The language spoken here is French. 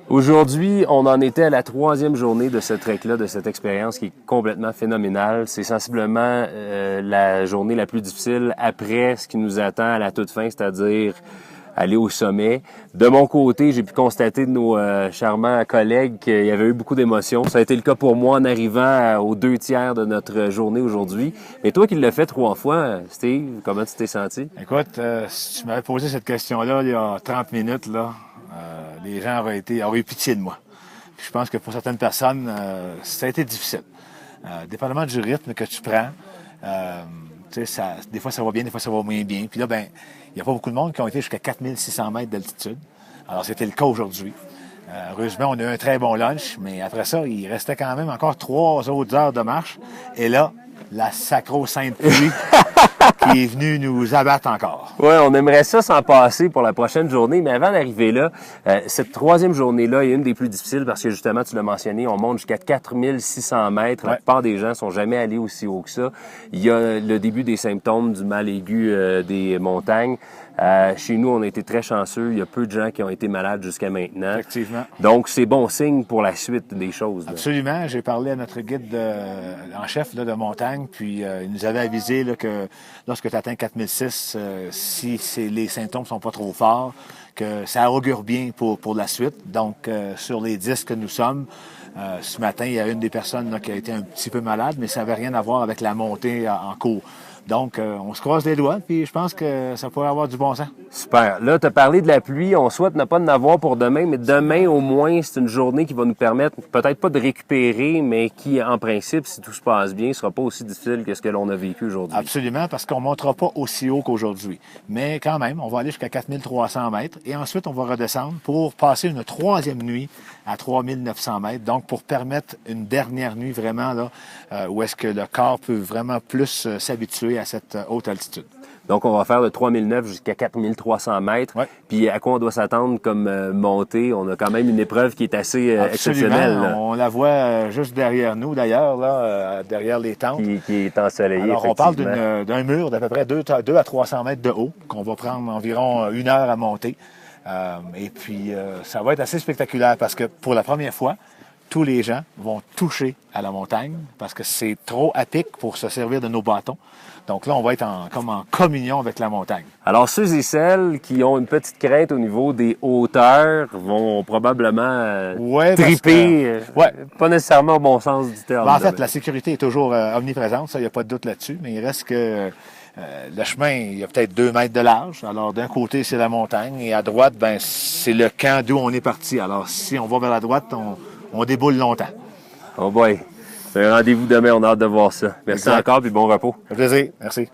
Aujourd'hui, on en était à la 3e journée de ce trek-là, de cette expérience qui est complètement phénoménale. C'est sensiblement la journée la plus difficile après ce qui nous attend à la toute fin, c'est-à-dire aller au sommet. De mon côté, j'ai pu constater de nos charmants collègues qu'il y avait eu beaucoup d'émotions. Ça a été le cas pour moi en arrivant aux 2 tiers de notre journée aujourd'hui. Mais toi qui l'as fait 3 fois, Steve, comment tu t'es senti? Écoute, si tu m'avais posé cette question-là il y a 30 minutes, les gens auraient eu pitié de moi. Puis je pense que pour certaines personnes, ça a été difficile. Dépendamment du rythme que tu prends, des fois ça va bien, des fois ça va moins bien. Puis là, il n'y a pas beaucoup de monde qui ont été jusqu'à 4600 mètres d'altitude. Alors, c'était le cas aujourd'hui. Heureusement, on a eu un très bon lunch, mais après ça, il restait quand même encore 3 autres heures de marche. Et là, la sacro-sainte pluie qui est venue nous abattre encore. Oui, on aimerait ça s'en passer pour la prochaine journée, mais avant d'arriver là, cette 3e journée-là est une des plus difficiles parce que justement, tu l'as mentionné, on monte jusqu'à 4600 mètres. La plupart des gens sont jamais allés aussi haut que ça. Il y a le début des symptômes du mal aigu des montagnes. Chez nous, on a été très chanceux. Il y a peu de gens qui ont été malades jusqu'à maintenant. Effectivement. Donc, c'est bon signe pour la suite des choses. Là. Absolument. J'ai parlé à notre guide en chef de montagne, puis il nous avait avisé que lorsque tu atteins 4006, si les symptômes sont pas trop forts, que ça augure bien pour la suite. Donc, sur les 10 que nous sommes, ce matin, il y a une des personnes là, qui a été un petit peu malade, mais ça n'avait rien à voir avec la montée en cours. Donc, on se croise les doigts, puis je pense que ça pourrait avoir du bon sens. Super. Là, tu as parlé de la pluie. On souhaite ne pas en avoir pour demain, mais demain, au moins, c'est une journée qui va nous permettre, peut-être pas de récupérer, mais qui, en principe, si tout se passe bien, ne sera pas aussi difficile que ce que l'on a vécu aujourd'hui. Absolument, parce qu'on ne montera pas aussi haut qu'aujourd'hui. Mais quand même, on va aller jusqu'à 4300 mètres, et ensuite, on va redescendre pour passer une 3e nuit à 3900 mètres, donc pour permettre une dernière nuit vraiment là, où est-ce que le corps peut vraiment plus s'habituer à cette haute altitude. Donc, on va faire de 3009 jusqu'à 4300 mètres. Ouais. Puis, à quoi on doit s'attendre comme montée? On a quand même une épreuve qui est assez exceptionnelle. Là. On la voit juste derrière nous, d'ailleurs, derrière les tentes. Qui est ensoleillée, alors, on parle d'un mur d'à peu près 2 à 300 mètres de haut, qu'on va prendre environ 1 heure à monter. Et puis, ça va être assez spectaculaire parce que pour la première fois, tous les gens vont toucher à la montagne parce que c'est trop à pic pour se servir de nos bâtons. Donc là, on va être comme en communion avec la montagne. Alors, ceux et celles qui ont une petite crainte au niveau des hauteurs vont probablement triper, pas nécessairement au bon sens du terme. En fait, la sécurité est toujours omniprésente, ça, il n'y a pas de doute là-dessus, mais il reste que le chemin, il y a peut-être 2 mètres de large. Alors, d'un côté, c'est la montagne, et à droite, c'est le camp d'où on est parti. Alors, si on va vers la droite, on déboule longtemps. Oh boy! C'est un rendez-vous demain, on a hâte de voir ça. Merci encore, puis bon repos. Un plaisir. Merci.